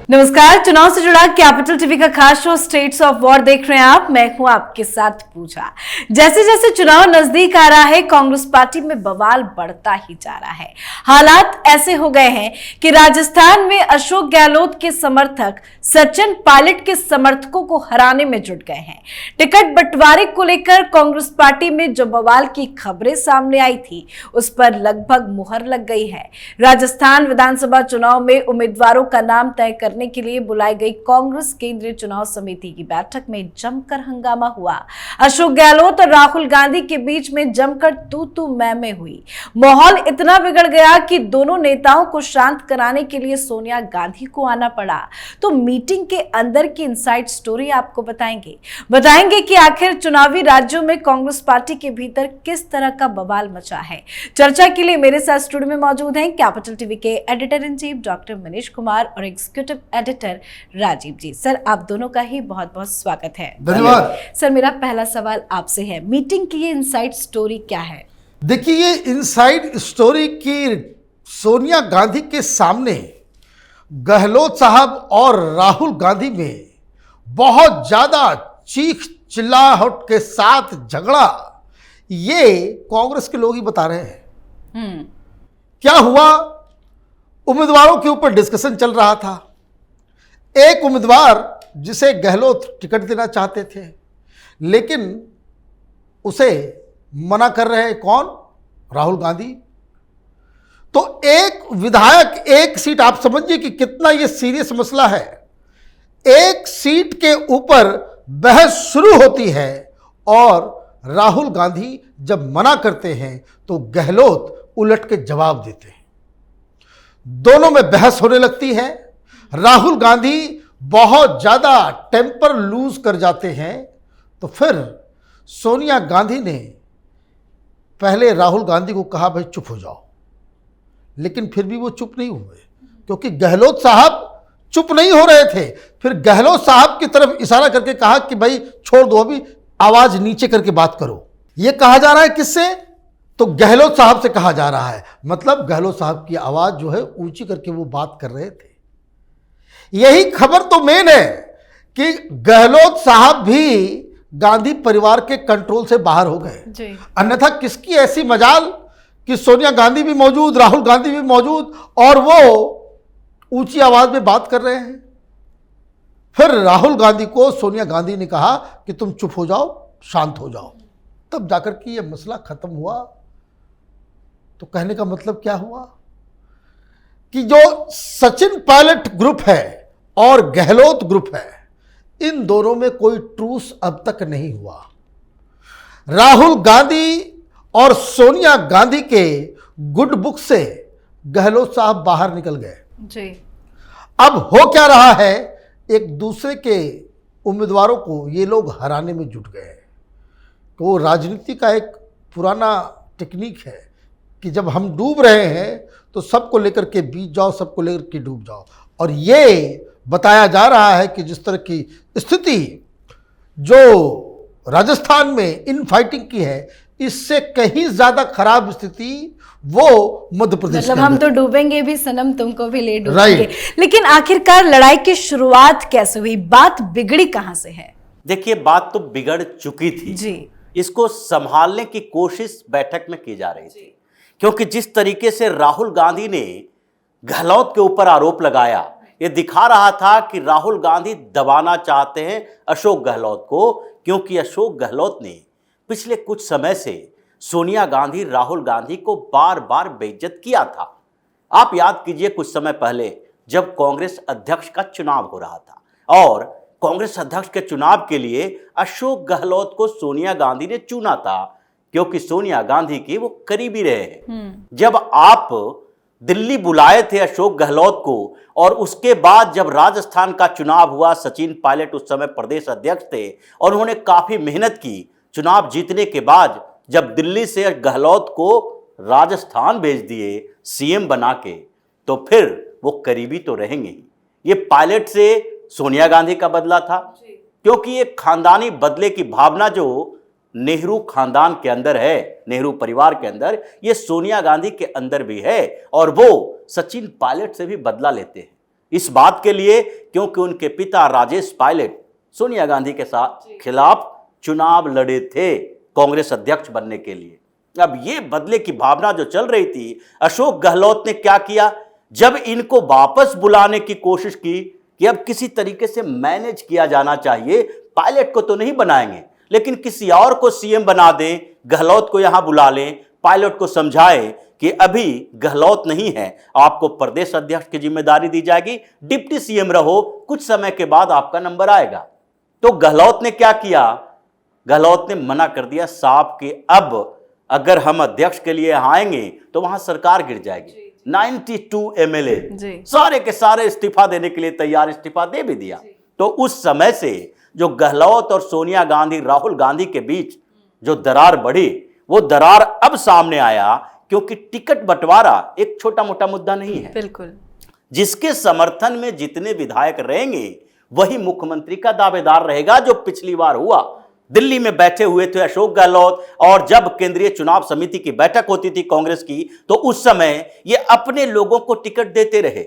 नमस्कार। चुनाव से जुड़ा कैपिटल टीवी का खास शो स्टेट्स ऑफ वॉर देख रहे हैं आप। मैं हूं आपके साथ पूजा। जैसे जैसे चुनाव नजदीक आ रहा है, कांग्रेस पार्टी में बवाल बढ़ता ही जा रहा है। हालात ऐसे हो गए हैं कि राजस्थान में अशोक गहलोत के समर्थक सचिन पायलट के समर्थकों को हराने में जुट गए हैं। टिकट बंटवारे को लेकर कांग्रेस पार्टी में जो बवाल की खबरें सामने आई थी, उस पर लगभग मुहर लग गई है। राजस्थान विधानसभा चुनाव में उम्मीदवारों का नाम तय करने के लिए बुलाई गई कांग्रेस केंद्रीय चुनाव समिति की बैठक में जमकर हंगामा हुआ। अशोक गहलोत और राहुल गांधी के बीच में जमकर तू मैं हुई। माहौल इतना बिगड़ गया कि दोनों नेताओं को शांत कराने के लिए सोनिया गांधी को आना पड़ा। तो मीटिंग के अंदर की इनसाइड स्टोरी आपको बताएंगे कि आखिर चुनावी राज्यों में कांग्रेस पार्टी के भीतर किस तरह का बवाल मचा है। चर्चा के लिए मेरे साथ स्टूडियो में मौजूद हैं कैपिटल टीवी के editor in chief doctor Manish Kumar और एग्जीक्यूटिव एडिटर राजीव जी। सर, आप दोनों का ही बहुत बहुत स्वागत है। धन्यवाद। सर, मेरा पहला सवाल आपसे है, मीटिंग की ये इनसाइड स्टोरी क्या है? देखिए, ये इनसाइड स्टोरी की सोनिया गांधी के सामने गहलोत साहब और राहुल गांधी में बहुत ज्यादा चीख चिल्लाहट के साथ झगड़ा, ये कांग्रेस के लोग ही बता रहे हैं। क्या हुआ? उम्मीदवारों के ऊपर डिस्कशन चल रहा था। एक उम्मीदवार जिसे गहलोत टिकट देना चाहते थे, लेकिन उसे मना कर रहे हैं कौन? राहुल गांधी। तो एक विधायक, एक सीट, आप समझिए कि कितना यह सीरियस मसला है। एक सीट के ऊपर बहस शुरू होती है और राहुल गांधी जब मना करते हैं तो गहलोत उलट के जवाब देते हैं। दोनों में बहस होने लगती है। राहुल गांधी बहुत ज्यादा टेम्पर लूज कर जाते हैं। तो फिर सोनिया गांधी ने पहले राहुल गांधी को कहा, भाई चुप हो जाओ, लेकिन फिर भी वो चुप नहीं हुए, क्योंकि गहलोत साहब चुप नहीं हो रहे थे। फिर गहलोत साहब की तरफ इशारा करके कहा कि भाई छोड़ दो, अभी आवाज नीचे करके बात करो। यह कहा जा रहा है किससे? तो गहलोत साहब से कहा जा रहा है। मतलब गहलोत साहब की आवाज जो है ऊंची करके वो बात कर रहे थे। यही खबर तो मेन है कि गहलोत साहब भी गांधी परिवार के कंट्रोल से बाहर हो गए। अन्यथा किसकी ऐसी मजाल कि सोनिया गांधी भी मौजूद, राहुल गांधी भी मौजूद, और वो ऊंची आवाज में बात कर रहे हैं। फिर राहुल गांधी को सोनिया गांधी ने कहा कि तुम चुप हो जाओ, शांत हो जाओ। तब जाकर के ये मसला खत्म हुआ। तो कहने का मतलब क्या हुआ कि जो सचिन पायलट ग्रुप है और गहलोत ग्रुप है, इन दोनों में कोई ट्रूस अब तक नहीं हुआ। राहुल गांधी और सोनिया गांधी के गुड बुक से गहलोत साहब बाहर निकल गए जी। अब हो क्या रहा है, एक दूसरे के उम्मीदवारों को ये लोग हराने में जुट गए। तो वो राजनीति का एक पुराना टेक्निक है कि जब हम डूब रहे हैं तो सबको लेकर के बीत जाओ, सबको लेकर के डूब जाओ। और ये बताया जा रहा है कि जिस तरह की स्थिति जो राजस्थान में इन फाइटिंग की है, इससे कहीं ज्यादा खराब स्थिति वो मध्य प्रदेश। मतलब हम तो डूबेंगे भी सनम, तुमको भी ले डूबेंगे। लेकिन आखिरकार लड़ाई की शुरुआत कैसे हुई? बात बिगड़ी कहां से है? देखिए, बात तो बिगड़ चुकी थी जी। इसको संभालने की कोशिश बैठक में की जा रही थी, क्योंकि जिस तरीके से राहुल गांधी ने गहलोत के ऊपर आरोप लगाया, यह दिखा रहा था कि राहुल गांधी दबाना चाहते हैं अशोक गहलोत को, क्योंकि अशोक गहलोत ने पिछले कुछ समय से सोनिया गांधी, राहुल गांधी को बार बार बेइज्जत किया था। आप याद कीजिए, कुछ समय पहले जब कांग्रेस अध्यक्ष का चुनाव हो रहा था और कांग्रेस अध्यक्ष के चुनाव के लिए अशोक गहलोत को सोनिया गांधी ने चुना था, क्योंकि सोनिया गांधी की वो करीबी रहे हैं। जब आप दिल्ली बुलाए थे अशोक गहलोत को, और उसके बाद जब राजस्थान का चुनाव हुआ, सचिन पायलट उस समय प्रदेश अध्यक्ष थे और उन्होंने काफी मेहनत की। चुनाव जीतने के बाद जब दिल्ली से गहलोत को राजस्थान भेज दिए सीएम बना के, तो फिर वो करीबी तो रहेंगे ही। ये पायलट से सोनिया गांधी का बदला था, क्योंकि ये खानदानी बदले की भावना जो नेहरू खानदान के अंदर है, नेहरू परिवार के अंदर, ये सोनिया गांधी के अंदर भी है, और वो सचिन पायलट से भी बदला लेते हैं। इस बात के लिए क्योंकि उनके पिता राजेश पायलट सोनिया गांधी के साथ खिलाफ चुनाव लड़े थे कांग्रेस अध्यक्ष बनने के लिए। अब ये बदले की भावना जो चल रही थी, अशोक गहलोत ने क्या किया, जब इनको वापस बुलाने की कोशिश की कि अब किसी तरीके से मैनेज किया जाना चाहिए, पायलट को तो नहीं बनाएंगे लेकिन किसी और को सीएम बना दें, गहलोत को यहां बुला लें, पायलट को समझाएं कि अभी गहलोत नहीं है, आपको प्रदेश अध्यक्ष की जिम्मेदारी दी जाएगी, डिप्टी सीएम रहो, कुछ समय के बाद आपका नंबर आएगा। तो गहलोत ने क्या किया, गहलोत ने मना कर दिया साहब कि अब अगर हम अध्यक्ष के लिए आएंगे तो वहां सरकार गिर जाएगी। 92 एमएलए सारे के सारे इस्तीफा देने के लिए तैयार, इस्तीफा दे भी दिया। तो उस समय से जो गहलोत और सोनिया गांधी, राहुल गांधी के बीच जो दरार बढ़ी, वो दरार अब सामने आया क्योंकि टिकट बंटवारा एक छोटा मोटा मुद्दा नहीं है। बिल्कुल। जिसके समर्थन में जितने विधायक रहेंगे वही मुख्यमंत्री का दावेदार रहेगा, जो पिछली बार हुआ। दिल्ली में बैठे हुए थे अशोक गहलोत, और जब केंद्रीय चुनाव समिति की बैठक होती थी कांग्रेस की, तो उस समय ये अपने लोगों को टिकट देते रहे।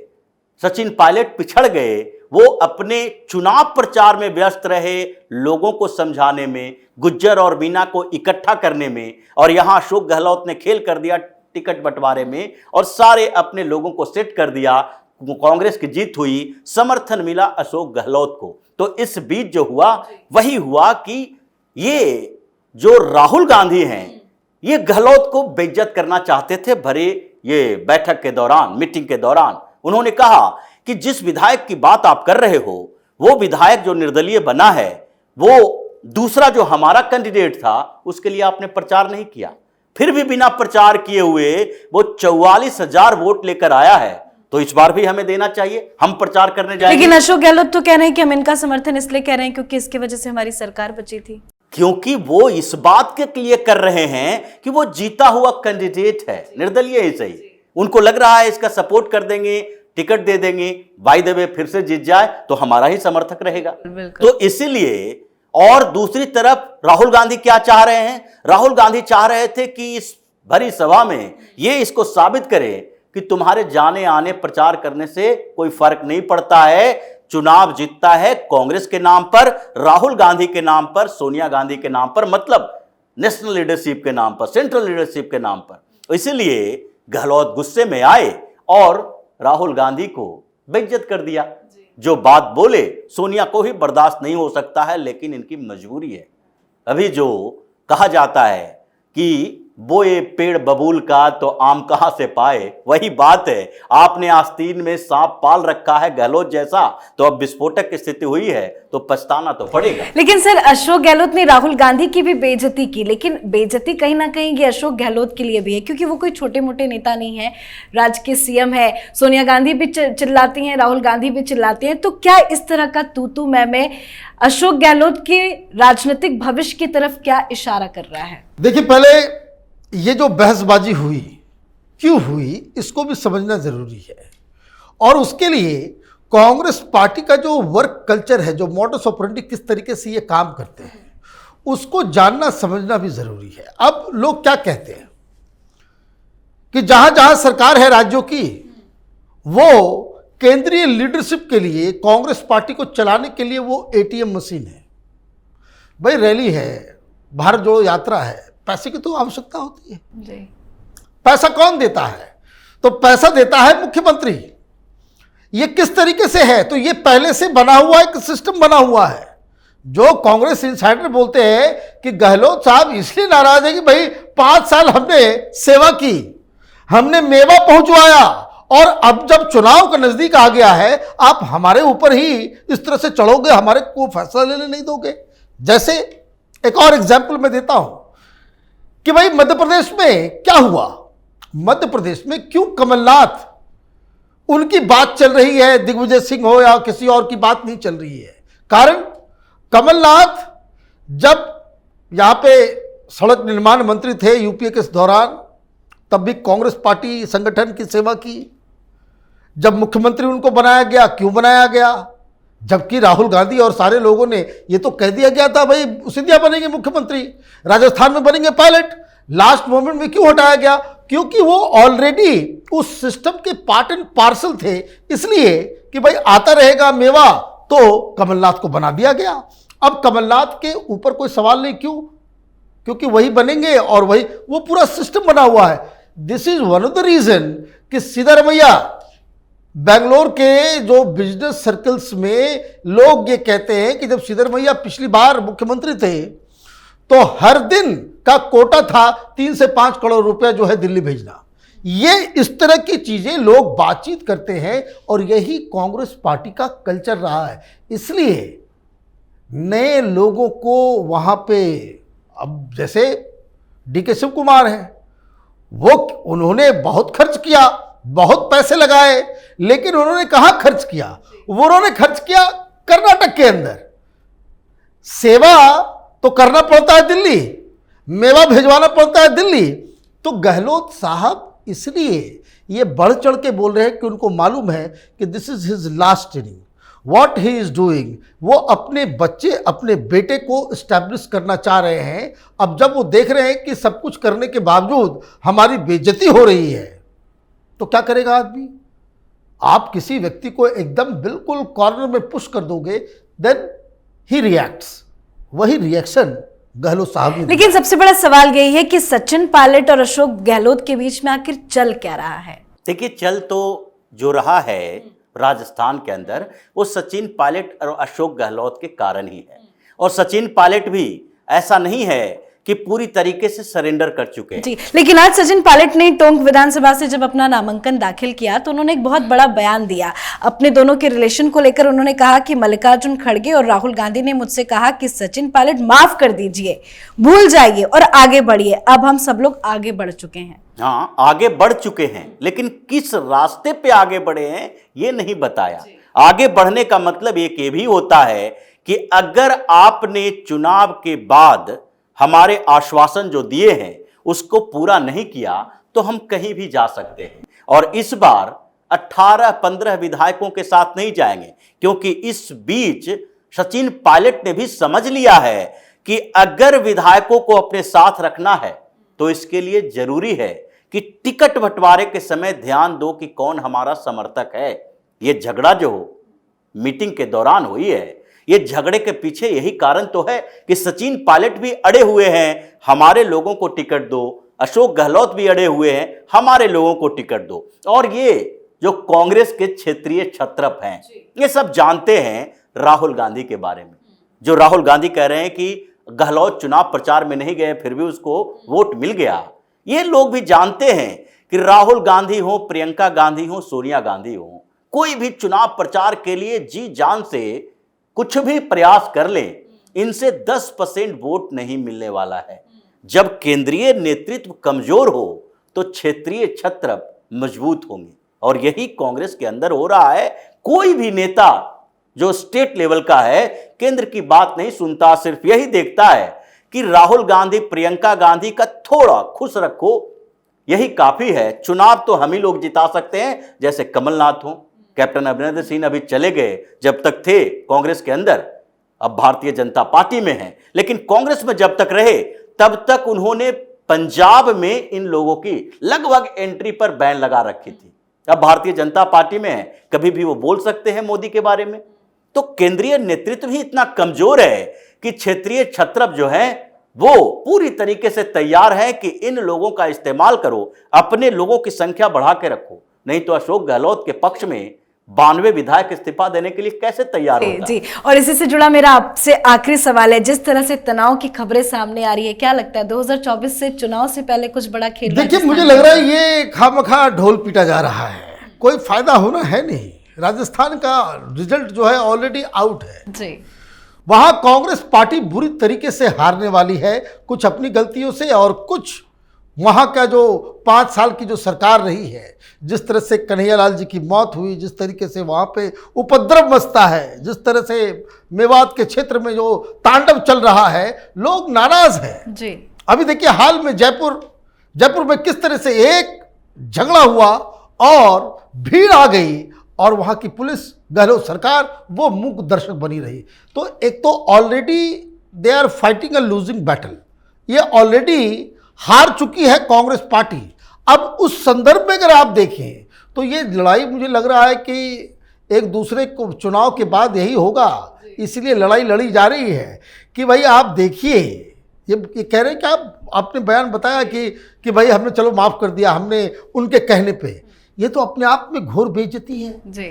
सचिन पायलट पिछड़ गए, वो अपने चुनाव प्रचार में व्यस्त रहे, लोगों को समझाने में, गुज्जर और मीना को इकट्ठा करने में, और यहां अशोक गहलोत ने खेल कर दिया टिकट बंटवारे में और सारे अपने लोगों को सेट कर दिया। कांग्रेस की जीत हुई, समर्थन मिला अशोक गहलोत को। तो इस बीच जो हुआ वही हुआ कि ये जो राहुल गांधी हैं, ये गहलोत को बेइज्जत करना चाहते थे भरे ये बैठक के दौरान, मीटिंग के दौरान। उन्होंने कहा कि जिस विधायक की बात आप कर रहे हो, वो विधायक जो निर्दलीय बना है, वो दूसरा जो हमारा कैंडिडेट था उसके लिए आपने प्रचार नहीं किया। फिर भी बिना प्रचार किए हुए वो 44,000 वोट लेकर आया है, तो इस बार भी हमें देना चाहिए, हम प्रचार करने जाएंगे। लेकिन अशोक गहलोत तो कह रहे हैं कि हम इनका समर्थन इसलिए कह रहे हैं क्योंकि इसकी वजह से हमारी सरकार बची थी। क्योंकि वो इस बात के लिए कर रहे हैं कि वो जीता हुआ कैंडिडेट है, निर्दलीय ही सही, उनको लग रहा है इसका सपोर्ट कर देंगे, टिकट दे देंगे, बाय द वे फिर से जीत जाए तो हमारा ही समर्थक रहेगा। तो इसीलिए, और दूसरी तरफ राहुल गांधी क्या चाह रहे हैं, राहुल गांधी चाह रहे थे कि इस भरी सभा में ये इसको साबित करे कि तुम्हारे जाने आने प्रचार करने से कोई फर्क नहीं पड़ता है, चुनाव जीतता है कांग्रेस के नाम पर, राहुल गांधी के नाम पर, सोनिया गांधी के नाम पर, मतलब नेशनल लीडरशिप के नाम पर, सेंट्रल लीडरशिप के नाम पर। इसीलिए गहलोत गुस्से में आए और राहुल गांधी को बेइज्जत कर दिया। जो बात बोले सोनिया को ही बर्दाश्त नहीं हो सकता है, लेकिन इनकी मजबूरी है। अभी जो कहा जाता है कि बोए पेड़ बबूल का तो आम कहां से पाए, वही बात है। आपने आस्तीन में सांप पाल रखा है गहलोत जैसा, तो अब विस्फोटक की स्थिति हुई है तो पछताना तो पड़ेगा। लेकिन सर, अशोक गहलोत ने राहुल गांधी की भी बेइज्जती की, लेकिन बेइज्जती कहीं ना कहीं ये अशोक गहलोत के लिए भी है क्योंकि वो कोई छोटे मोटे नेता नहीं है, राज्य के सीएम है। सोनिया गांधी भी चिल्लाती हैं, राहुल गांधी भी चिल्लाते हैं। तो क्या इस तरह का तू मैं अशोक गहलोत के राजनीतिक भविष्य की तरफ क्या इशारा कर रहा है? देखिए, पहले ये जो बहसबाजी हुई क्यों हुई इसको भी समझना जरूरी है, और उसके लिए कांग्रेस पार्टी का जो वर्क कल्चर है, जो मॉडस ऑपरेंडी, किस तरीके से ये काम करते हैं, उसको जानना समझना भी जरूरी है। अब लोग क्या कहते हैं कि जहां जहां सरकार है राज्यों की, वो केंद्रीय लीडरशिप के लिए, कांग्रेस पार्टी को चलाने के लिए वो एटीएम मशीन है। भाई रैली है, भारत जोड़ो यात्रा है, पैसे की तो आवश्यकता होती है जी। पैसा कौन देता है? तो पैसा देता है मुख्यमंत्री। ये किस तरीके से है? तो ये पहले से बना हुआ एक सिस्टम बना हुआ है। जो कांग्रेस इनसाइडर बोलते हैं कि गहलोत साहब इसलिए नाराज है कि भाई 5 साल हमने सेवा की, हमने मेवा पहुंचवाया, और अब जब चुनाव का नजदीक आ गया है आप हमारे ऊपर ही इस तरह से चढ़ोगे, हमारे को फैसला लेने नहीं दोगे। जैसे एक और एग्जाम्पल मैं देता हूं कि भाई मध्य प्रदेश में क्या हुआ। मध्य प्रदेश में क्यों कमलनाथ, उनकी बात चल रही है, दिग्विजय सिंह हो या किसी और की बात नहीं चल रही है? कारण कमलनाथ जब यहां पे सड़क निर्माण मंत्री थे यूपीए के दौरान, तब भी कांग्रेस पार्टी संगठन की सेवा की। जब मुख्यमंत्री उनको बनाया गया, क्यों बनाया गया? जबकि राहुल गांधी और सारे लोगों ने ये तो कह दिया गया था भाई सिंधिया बनेंगे मुख्यमंत्री, राजस्थान में बनेंगे पायलट। लास्ट मोमेंट में क्यों हटाया गया? क्योंकि वो ऑलरेडी उस सिस्टम के पार्ट एंड पार्सल थे, इसलिए कि भाई आता रहेगा मेवा, तो कमलनाथ को बना दिया गया। अब कमलनाथ के ऊपर कोई सवाल नहीं, क्यों? क्योंकि वही बनेंगे और वही, वो पूरा सिस्टम बना हुआ है। This is one of the reason कि सिद्धारमैया, बेंगलोर के जो बिजनेस सर्कल्स में लोग ये कहते हैं कि जब सिद्धारमैया पिछली बार मुख्यमंत्री थे तो हर दिन का कोटा था 3 से 5 करोड़ रुपए जो है दिल्ली भेजना। ये इस तरह की चीजें लोग बातचीत करते हैं और यही कांग्रेस पार्टी का कल्चर रहा है। इसलिए नए लोगों को वहां पे, अब जैसे डीके शिव कुमार हैं, वो उन्होंने बहुत खर्च किया, बहुत पैसे लगाए, लेकिन उन्होंने कहां खर्च किया? वो उन्होंने खर्च किया कर्नाटक के अंदर। सेवा तो करना पड़ता है दिल्ली, मेवा भिजवाना पड़ता है दिल्ली। तो गहलोत साहब इसलिए ये बढ़ चढ़ के बोल रहे हैं कि उनको मालूम है कि this is his last inning, what he is doing. वो अपने बच्चे, अपने बेटे को स्टैब्लिश करना चाह रहे हैं। अब जब वो देख रहे हैं कि सब कुछ करने के बावजूद हमारी बेइज्जती हो रही है, तो क्या करेगा आदमी? आप किसी व्यक्ति को एकदम बिल्कुल कॉर्नर में पुश कर दोगे, देन ही रिएक्ट्स। वही रिएक्शन गहलोत साहब ने। लेकिन सबसे बड़ा सवाल यही है कि सचिन पायलट और अशोक गहलोत के बीच में आखिर चल क्या रहा है? देखिए, चल तो जो रहा है राजस्थान के अंदर, वो सचिन पायलट और अशोक गहलोत के कारण ही है। और सचिन पायलट भी ऐसा नहीं है कि पूरी तरीके से सरेंडर कर चुके हैं। जी, लेकिन आज सचिन पायलट ने टोंक विधानसभा से जब अपना नामांकन दाखिल किया तो उन्होंने एक बहुत बड़ा बयान दिया अपने दोनों के रिलेशन को लेकर। उन्होंने कहा कि मल्लिकार्जुन खड़गे और राहुल गांधी ने मुझसे कहा कि सचिन पायलट माफ कर दीजिए, भूल जाइए और आगे बढ़िए। अब हम सब लोग आगे बढ़ चुके हैं। हाँ, आगे बढ़ चुके हैं, लेकिन किस रास्ते पे आगे बढ़े हैं ये नहीं बताया। आगे बढ़ने का मतलब एक ये भी होता है कि अगर आपने चुनाव के बाद हमारे आश्वासन जो दिए हैं उसको पूरा नहीं किया तो हम कहीं भी जा सकते हैं। और इस बार 18-15 विधायकों के साथ नहीं जाएंगे, क्योंकि इस बीच सचिन पायलट ने भी समझ लिया है कि अगर विधायकों को अपने साथ रखना है तो इसके लिए जरूरी है कि टिकट बंटवारे के समय ध्यान दो कि कौन हमारा समर्थक है। ये झगड़ा जो मीटिंग के दौरान हुई है, ये झगड़े के पीछे यही कारण तो है कि सचिन पायलट भी अड़े हुए हैं, हमारे लोगों को टिकट दो। अशोक गहलोत भी अड़े हुए हैं, हमारे लोगों को टिकट दो। और ये जो कांग्रेस के क्षेत्रीय क्षत्रप हैं, ये सब जानते हैं राहुल गांधी के बारे में। जो राहुल गांधी कह रहे हैं कि गहलोत चुनाव प्रचार में नहीं गए फिर भी उसको वोट मिल गया। ये लोग भी जानते हैं कि राहुल गांधी हो, प्रियंका गांधी हो, सोनिया गांधी हो, कोई भी चुनाव प्रचार के लिए जी जान से कुछ भी प्रयास कर ले, इनसे 10% वोट नहीं मिलने वाला है। जब केंद्रीय नेतृत्व कमजोर हो तो क्षेत्रीय क्षत्रप मजबूत होंगे, और यही कांग्रेस के अंदर हो रहा है। कोई भी नेता जो स्टेट लेवल का है केंद्र की बात नहीं सुनता, सिर्फ यही देखता है कि राहुल गांधी, प्रियंका गांधी का थोड़ा खुश रखो, यही काफी है। चुनाव तो हम ही लोग जिता सकते हैं, जैसे कमलनाथ हो, कैप्टन अमरिंदर सिंह अभी चले गए, जब तक थे कांग्रेस के अंदर, अब भारतीय जनता पार्टी में हैं, लेकिन कांग्रेस में जब तक रहे तब तक उन्होंने पंजाब में इन लोगों की लगभग एंट्री पर बैन लगा रखी थी। अब भारतीय जनता पार्टी में है, कभी भी वो बोल सकते हैं मोदी के बारे में। तो केंद्रीय नेतृत्व ही इतना कमजोर है कि क्षेत्रीय क्षत्रप जो है वो पूरी तरीके से तैयार है कि इन लोगों का इस्तेमाल करो, अपने लोगों की संख्या बढ़ा के रखो, नहीं तो अशोक गहलोत के पक्ष में 92 विधायक इस्तीफा देने के लिए कैसे तैयार होगा? जी, और इसी से जुड़ा मेरा आपसे आखिरी सवाल है, जिस तरह से तनाव की खबरें सामने आ रही है, क्या लगता है 2024 से चुनाव से पहले कुछ बड़ा खेल? देखिए, मुझे लग रहा है ये खामखा ढोल पीटा जा रहा है, कोई फायदा होना है नहीं। राजस्थान का रिजल्ट जो है ऑलरेडी आउट है जी। वहां कांग्रेस पार्टी बुरी तरीके से हारने वाली है, कुछ अपनी गलतियों से और कुछ वहाँ का जो 5 साल की जो सरकार रही है, जिस तरह से कन्हैयालाल जी की मौत हुई, जिस तरीके से वहाँ पे उपद्रव मचता है, जिस तरह से मेवात के क्षेत्र में जो तांडव चल रहा है, लोग नाराज हैं जी। अभी देखिए हाल में जयपुर में किस तरह से एक झगड़ा हुआ और भीड़ आ गई और वहाँ की पुलिस, गहलोत सरकार वो मूक दर्शक बनी रही। तो एक तो already they are fighting a losing battle, ये ऑलरेडी हार चुकी है कांग्रेस पार्टी। अब उस संदर्भ में अगर आप देखें तो ये लड़ाई मुझे लग रहा है कि एक दूसरे को चुनाव के बाद यही होगा, इसलिए लड़ाई लड़ी जा रही है कि भाई आप देखिए, ये कह रहे हैं कि आपने बयान बताया कि भाई हमने चलो माफ़ कर दिया हमने उनके कहने पे, ये तो अपने आप में घोर बेइज्जती है जी।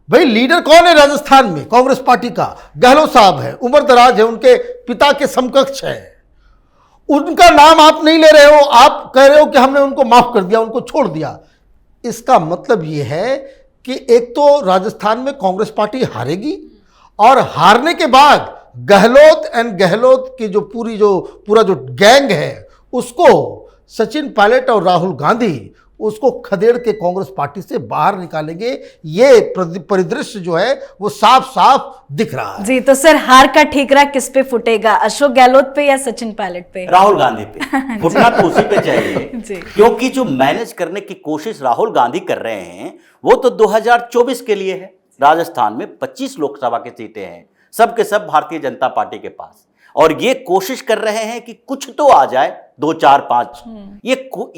भाई। लीडर कौन है राजस्थान में? कांग्रेस पार्टी का गहलोत साहब है, उम्र दराज है, उनके पिता के समकक्ष है, उनका नाम आप नहीं ले रहे हो, आप कह रहे हो कि हमने उनको माफ कर दिया, उनको छोड़ दिया। इसका मतलब ये है कि एक तो राजस्थान में कांग्रेस पार्टी हारेगी और हारने के बाद गहलोत की जो पूरा जो गैंग है उसको सचिन पायलट और राहुल गांधी उसको खदेड़ के कांग्रेस पार्टी से बाहर निकालेंगे। ये परिदृश्य जो है वो साफ साफ दिख रहा है। जी, तो सर हार का ठीकरा किस पे फुटेगा, अशोक गहलोत पे या सचिन पायलट पे? राहुल गांधी पे फुटना तो उसी पे चाहिए जी। क्योंकि जो मैनेज करने की कोशिश राहुल गांधी कर रहे हैं वो तो 2024 के लिए है। राजस्थान में 25 लोकसभा की सीटें हैं, सब के सब भारतीय जनता पार्टी के पास, और ये कोशिश कर रहे हैं कि कुछ तो आ जाए 2, 4, 5।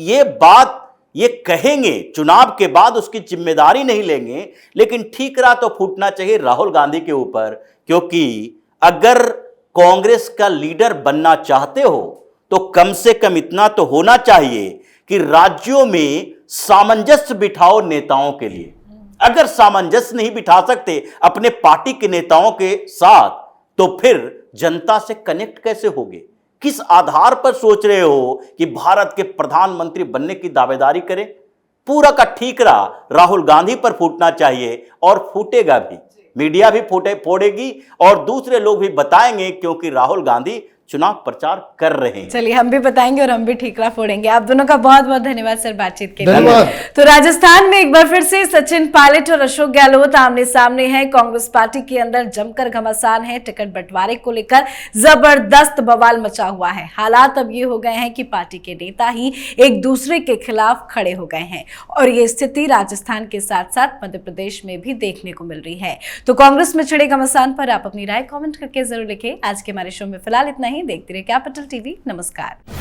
ये बात ये कहेंगे, चुनाव के बाद उसकी जिम्मेदारी नहीं लेंगे, लेकिन ठीकरा तो फूटना चाहिए राहुल गांधी के ऊपर, क्योंकि अगर कांग्रेस का लीडर बनना चाहते हो तो कम से कम इतना तो होना चाहिए कि राज्यों में सामंजस्य बिठाओ नेताओं के लिए। अगर सामंजस्य नहीं बिठा सकते अपने पार्टी के नेताओं के साथ तो फिर जनता से कनेक्ट कैसे होगे? किस आधार पर सोच रहे हो कि भारत के प्रधानमंत्री बनने की दावेदारी करें? पूरा का ठीकरा राहुल गांधी पर फूटना चाहिए और फूटेगा भी, मीडिया भी फोड़ेगी और दूसरे लोग भी बताएंगे, क्योंकि राहुल गांधी चुनाव प्रचार कर रहे हैं। चलिए, हम भी बताएंगे और हम भी ठीकरा फोड़ेंगे। आप दोनों का बहुत बहुत धन्यवाद सर बातचीत के लिए। धन्यवाद। तो राजस्थान में एक बार फिर से सचिन पायलट और अशोक गहलोत आमने सामने हैं। कांग्रेस पार्टी के अंदर जमकर घमासान है, टिकट बंटवारे को लेकर जबरदस्त बवाल मचा हुआ है। हालात अब ये हो गए हैं कि पार्टी के नेता ही एक दूसरे के खिलाफ खड़े हो गए हैं और ये स्थिति राजस्थान के साथ साथ मध्य प्रदेश में भी देखने को मिल रही है। तो कांग्रेस में छिड़े घमासान पर आप अपनी राय कॉमेंट करके जरूर लिखें। आज के हमारे शो में फिलहाल इतना ही। देखते रहिए कैपिटल टीवी। नमस्कार।